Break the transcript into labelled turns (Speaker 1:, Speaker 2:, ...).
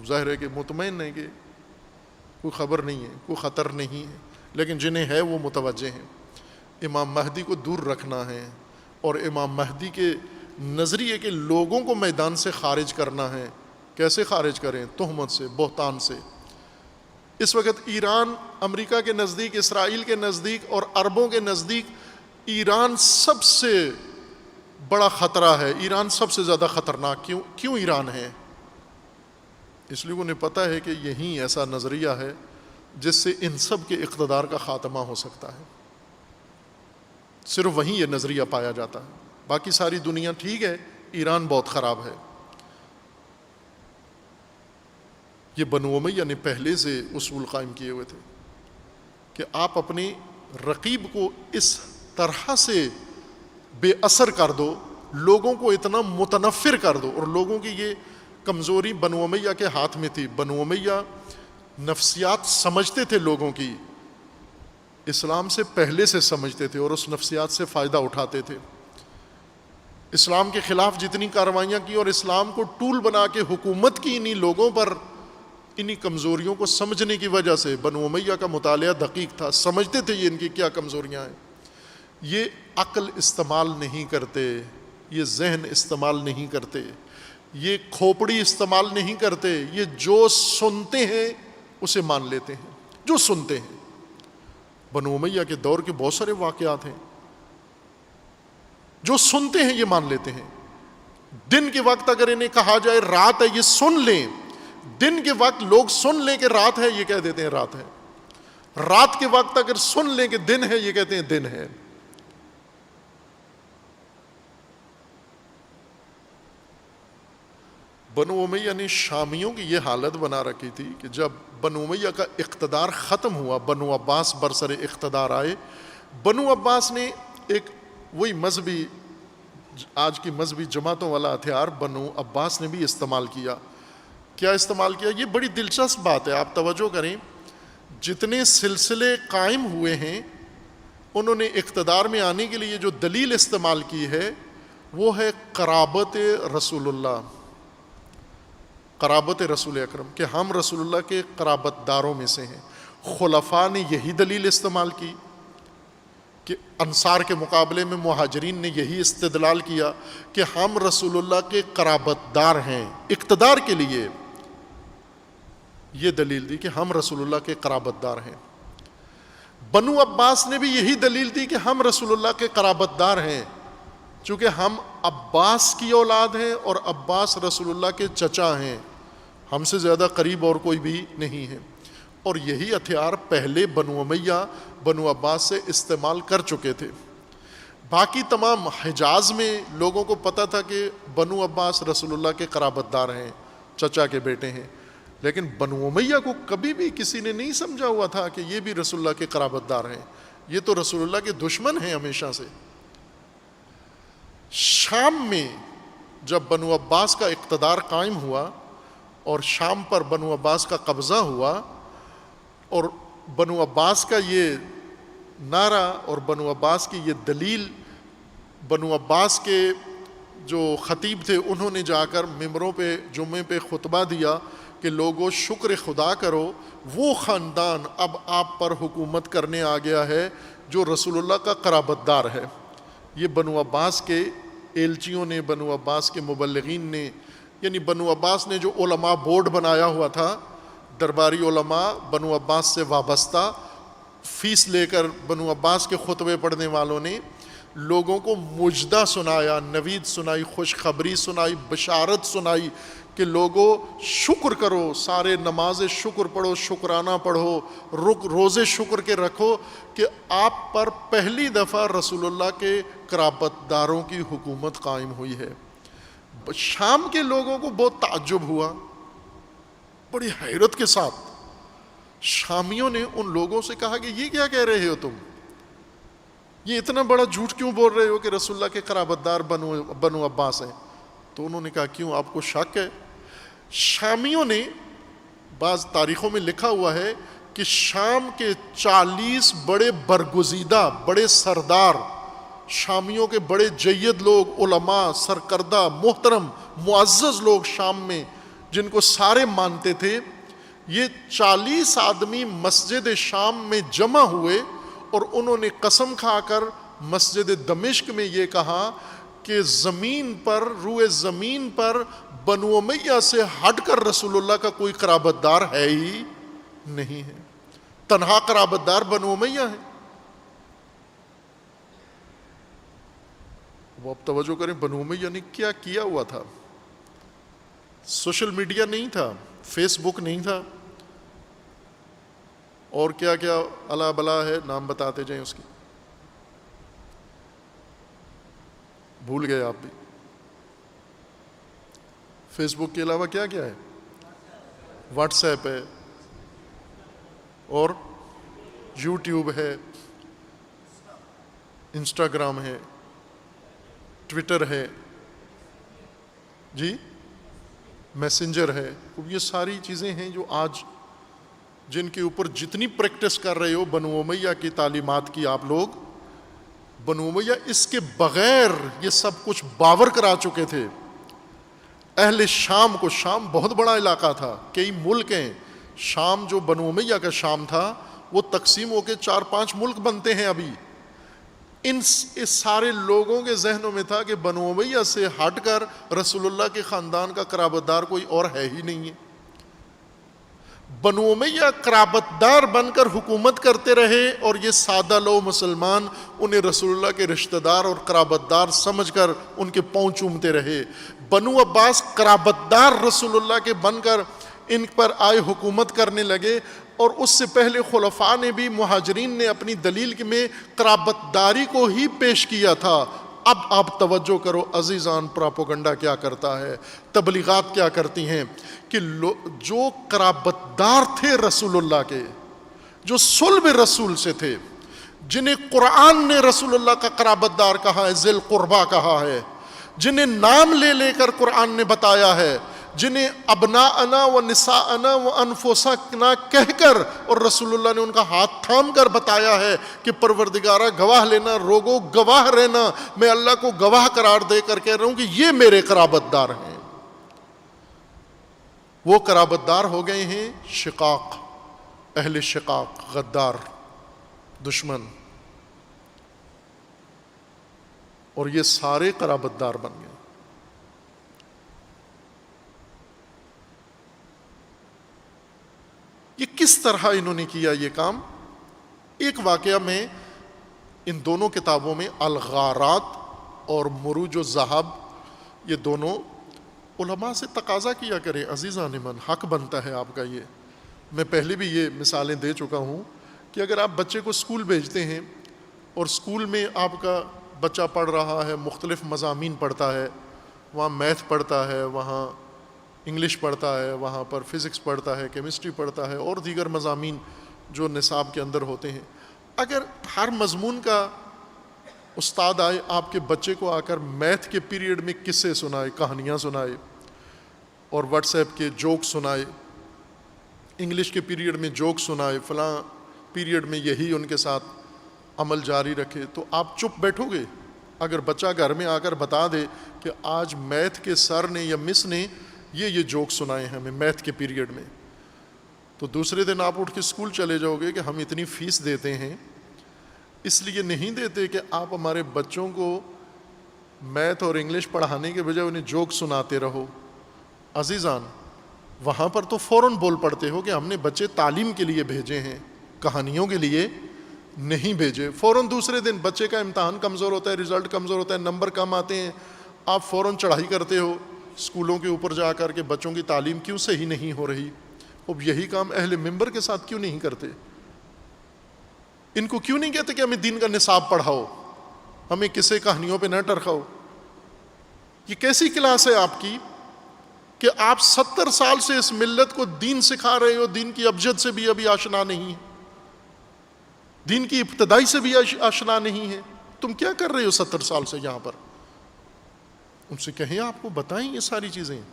Speaker 1: ظاہر ہے کہ مطمئن ہے کہ کوئی خبر نہیں ہے، کوئی خطر نہیں ہے، لیکن جنہیں ہے وہ متوجہ ہیں۔ امام مہدی کو دور رکھنا ہے، اور امام مہدی کے نظریے کے لوگوں کو میدان سے خارج کرنا ہے۔ کیسے خارج کریں؟ تہمت سے، بہتان سے۔ اس وقت ایران امریکہ کے نزدیک، اسرائیل کے نزدیک اور عربوں کے نزدیک ایران سب سے بڑا خطرہ ہے، ایران سب سے زیادہ خطرناک۔ کیوں ایران ہے؟ اس لیے انہیں پتہ ہے کہ یہی ایسا نظریہ ہے جس سے ان سب کے اقتدار کا خاتمہ ہو سکتا ہے۔ صرف وہیں یہ نظریہ پایا جاتا ہے، باقی ساری دنیا ٹھیک ہے، ایران بہت خراب ہے۔ یہ بنو امیہ نے پہلے سے اصول قائم کیے ہوئے تھے کہ آپ اپنے رقیب کو اس طرح سے بے اثر کر دو، لوگوں کو اتنا متنفر کر دو۔ اور لوگوں کی یہ کمزوری بنو امیہ کے ہاتھ میں تھی۔ بنو امیہ نفسیات سمجھتے تھے لوگوں کی، اسلام سے پہلے سے سمجھتے تھے اور اس نفسیات سے فائدہ اٹھاتے تھے۔ اسلام کے خلاف جتنی کارروائیاں کی اور اسلام کو ٹول بنا کے حکومت کی انہی لوگوں پر، انہی کمزوریوں کو سمجھنے کی وجہ سے۔ بنو امیہ کا مطالعہ دقیق تھا، سمجھتے تھے یہ ان کی کیا کمزوریاں ہیں۔ یہ عقل استعمال نہیں کرتے، یہ ذہن استعمال نہیں کرتے، یہ کھوپڑی استعمال نہیں کرتے، یہ جو سنتے ہیں اسے مان لیتے ہیں، جو سنتے ہیں۔ بنو امیہ کے دور کے بہت سارے واقعات ہیں، جو سنتے ہیں یہ مان لیتے ہیں۔ دن کے وقت اگر انہیں کہا جائے رات ہے، یہ سن لیں، دن کے وقت لوگ سن لیں کہ رات ہے، یہ کہہ دیتے ہیں رات ہے۔ رات کے وقت اگر سن لیں کہ دن ہے، یہ کہتے ہیں دن ہے۔ بنو امیہ نے شامیوں کی یہ حالت بنا رکھی تھی کہ جب بنو امیہ کا اقتدار ختم ہوا، بنو عباس برسر اقتدار آئے۔ بنو عباس نے ایک وہی مذہبی، آج کی مذہبی جماعتوں والا ہتھیار بنو عباس نے بھی استعمال کیا۔ کیا استعمال کیا؟ یہ بڑی دلچسپ بات ہے، آپ توجہ کریں۔ جتنے سلسلے قائم ہوئے ہیں، انہوں نے اقتدار میں آنے کے لیے جو دلیل استعمال کی ہے وہ ہے قرابت رسول اللہ، قرابت رسول اکرم، کہ ہم رسول اللہ کے قرابت داروں میں سے ہیں۔ خلفاء نے یہی دلیل استعمال کی کہ انصار کے مقابلے میں مہاجرین نے یہی استدلال کیا کہ ہم رسول اللہ کے قرابت دار ہیں۔ اقتدار کے لیے یہ دلیل دی کہ ہم رسول اللہ کے قرابت دار ہیں۔ بنو عباس نے بھی یہی دلیل دی کہ ہم رسول اللہ کے قرابت دار ہیں، چونکہ ہم عباس کی اولاد ہیں اور عباس رسول اللہ کے چچا ہیں، ہم سے زیادہ قریب اور کوئی بھی نہیں ہے۔ اور یہی ہتھیار پہلے بنو امیہ بنو عباس سے استعمال کر چکے تھے۔ باقی تمام حجاز میں لوگوں کو پتہ تھا کہ بنو عباس رسول اللہ کے قرابت دار ہیں، چچا کے بیٹے ہیں، لیکن بنو امیہ کو کبھی بھی کسی نے نہیں سمجھا ہوا تھا کہ یہ بھی رسول اللہ کے قرابت دار ہیں، یہ تو رسول اللہ کے دشمن ہیں ہمیشہ سے۔ شام میں جب بنو عباس کا اقتدار قائم ہوا اور شام پر بنو عباس کا قبضہ ہوا، اور بنو عباس کا یہ نعرہ اور بنو عباس کی یہ دلیل، بنو عباس کے جو خطیب تھے انہوں نے جا کر ممبروں پہ جمعے پہ خطبہ دیا کہ لوگوں شکر خدا کرو، وہ خاندان اب آپ پر حکومت کرنے آ گیا ہے جو رسول اللہ کا قرابت دار ہے۔ یہ بنو عباس کے ایلچیوں نے، بنو عباس کے مبلغین نے، یعنی بنو عباس نے جو علماء بورڈ بنایا ہوا تھا، درباری علماء بنو عباس سے وابستہ، فیس لے کر بنو عباس کے خطبے پڑھنے والوں نے لوگوں کو مجدہ سنایا، نوید سنائی، خوشخبری سنائی، بشارت سنائی کہ لوگوں شکر کرو، سارے نماز شکر پڑھو، شکرانہ پڑھو، روزے شکر کے رکھو کہ آپ پر پہلی دفعہ رسول اللہ کے قرابت داروں کی حکومت قائم ہوئی ہے۔ شام کے لوگوں کو بہت تعجب ہوا، بڑی حیرت کے ساتھ شامیوں نے ان لوگوں سے کہا کہ یہ کیا کہہ رہے ہو تم، یہ اتنا بڑا جھوٹ کیوں بول رہے ہو کہ رسول اللہ کے قرابت دار بنو عباس ہیں؟ تو انہوں نے کہا کیوں، آپ کو شک ہے؟ شامیوں نے، بعض تاریخوں میں لکھا ہوا ہے کہ شام کے 40 بڑے برگزیدہ، بڑے سردار، شامیوں کے بڑے جید لوگ، علماء، سرکردہ، محترم، معزز لوگ شام میں جن کو سارے مانتے تھے، یہ 40 آدمی مسجد شام میں جمع ہوئے اور انہوں نے قسم کھا کر مسجد دمشق میں یہ کہا کہ زمین پر، روئے زمین پر بنو امیہ سے ہٹ کر رسول اللہ کا کوئی قرابت دار ہے ہی نہیں ہے، تنہا قرابت دار بنو امیہ ہے۔ وہ اب توجہ کریں، بنو امیہ نے کیا کیا ہوا تھا؟ سوشل میڈیا نہیں تھا، فیس بک نہیں تھا، اور کیا کیا الا بلا ہے، نام بتاتے جائیں اس کی، بھول گئے آپ بھی۔ فیس بک کے علاوہ کیا کیا ہے؟ واٹس ایپ ہے، اور یوٹیوب ہے، انسٹاگرام ہے، ٹویٹر ہے، جی میسنجر ہے۔ یہ ساری چیزیں ہیں جو آج جن کے اوپر جتنی پریکٹس کر رہے ہو بنو امیہ کی تعلیمات کی آپ لوگ، بنو امیہ اس کے بغیر یہ سب کچھ باور کرا چکے تھے۔ اہل شام کو، شام بہت بڑا علاقہ تھا، کئی ملک ہیں، شام جو بنو امیہ کا شام تھا وہ تقسیم ہو کے 4-5 ملک بنتے ہیں ابھی۔ اس سارے لوگوں کے ذہنوں میں تھا کہ بنو امیہ سے ہٹ کر رسول اللہ کے خاندان کا قرابت دار کوئی اور ہے ہی نہیں ہے۔ بنو امیہ قرابت دار بن کر حکومت کرتے رہے، اور یہ سادہ لو مسلمان انہیں رسول اللہ کے رشتہ دار اور قرابت دار سمجھ کر ان کے پاؤں چومتے رہے۔ بنو عباس قرابت دار رسول اللہ کے بن کر ان پر آئے، حکومت کرنے لگے، اور اس سے پہلے خلفاء نے بھی، مہاجرین نے اپنی دلیل میں قرابت داری کو ہی پیش کیا تھا۔ اب آپ توجہ کرو عزیزان، پراپوگنڈا کیا کرتا ہے، تبلیغات کیا کرتی ہیں کہ جو قرابت دار تھے رسول اللہ کے، جو صلب رسول سے تھے، جنہیں قرآن نے رسول اللہ کا قرابت دار کہا ہے، ذی القربہ کہا ہے، جنہیں نام لے لے کر قرآن نے بتایا ہے، جنہیں ابناءنا و نساءنا و انفسنا کہہ کر، اور رسول اللہ نے ان کا ہاتھ تھام کر بتایا ہے کہ پروردگارہ گواہ لینا، روگو گواہ رہنا، میں اللہ کو گواہ قرار دے کر کہہ رہا ہوں کہ یہ میرے قرابت دار ہیں۔ وہ قرابت دار ہو گئے ہیں شقاق، اہل شقاق، غدار، دشمن، اور یہ سارے قرابت دار بن گئے۔ یہ کس طرح انہوں نے کیا یہ کام؟ ایک واقعہ میں ان دونوں کتابوں میں الغارات اور مروج الذہب، یہ دونوں علماء سے تقاضا کیا کریں عزیزان من، حق بنتا ہے آپ کا۔ یہ میں پہلے بھی یہ مثالیں دے چکا ہوں کہ اگر آپ بچے کو اسکول بھیجتے ہیں اور اسکول میں آپ کا بچہ پڑھ رہا ہے، مختلف مضامین پڑھتا ہے، وہاں میتھ پڑھتا ہے، وہاں انگلش پڑھتا ہے، وہاں پر فزکس پڑھتا ہے، کیمسٹری پڑھتا ہے، اور دیگر مضامین جو نصاب کے اندر ہوتے ہیں، اگر ہر مضمون کا استاد آئے آپ کے بچے کو آ کر میتھ کے پیریڈ میں قصے سنائے، کہانیاں سنائے، اور واٹس ایپ کے جوک سنائے، انگلش کے پیریڈ میں جوک سنائے، فلاں پیریڈ میں یہی ان کے ساتھ عمل جاری رکھے، تو آپ چپ بیٹھو گے؟ اگر بچہ گھر میں آ کر بتا دے کہ آج میتھ کے سر نے یا مس نے یہ جوک سنائے ہیں ہمیں میتھ کے پیریڈ میں، تو دوسرے دن آپ اٹھ کے اسکول چلے جاؤ گے کہ ہم اتنی فیس دیتے ہیں، اس لیے نہیں دیتے کہ آپ ہمارے بچوں کو میتھ اور انگلش پڑھانے کے بجائے انہیں جوک سناتے رہو۔ عزیزان، وہاں پر تو فوراً بول پڑتے ہو کہ ہم نے بچے تعلیم کے لیے بھیجے ہیں، کہانیوں کے لیے نہیں بھیجے۔ فوراً دوسرے دن بچے کا امتحان کمزور ہوتا ہے، رزلٹ کمزور ہوتا ہے، نمبر کم آتے ہیں، آپ فوراً چڑھائی کرتے ہو اسکولوں کے اوپر جا کر کے بچوں کی تعلیم کیوں صحیح نہیں ہو رہی۔ اب یہی کام اہل منبر کے ساتھ کیوں نہیں کرتے؟ ان کو کیوں نہیں کہتے کہ ہمیں دین کا نصاب پڑھاؤ، ہمیں کسی کہانیوں پہ نہ ٹرکاؤ؟ یہ کیسی کلاس ہے آپ کی کہ آپ 70 سال سے اس ملت کو دین سکھا رہے ہو، دین کی ابجد سے بھی ابھی آشنا نہیں ہے، دین کی ابتدائی سے بھی آشنا نہیں ہے؟ تم کیا کر رہے ہو 70 سال سے یہاں پر؟ ان سے کہیں آپ کو بتائیں یہ ساری چیزیں۔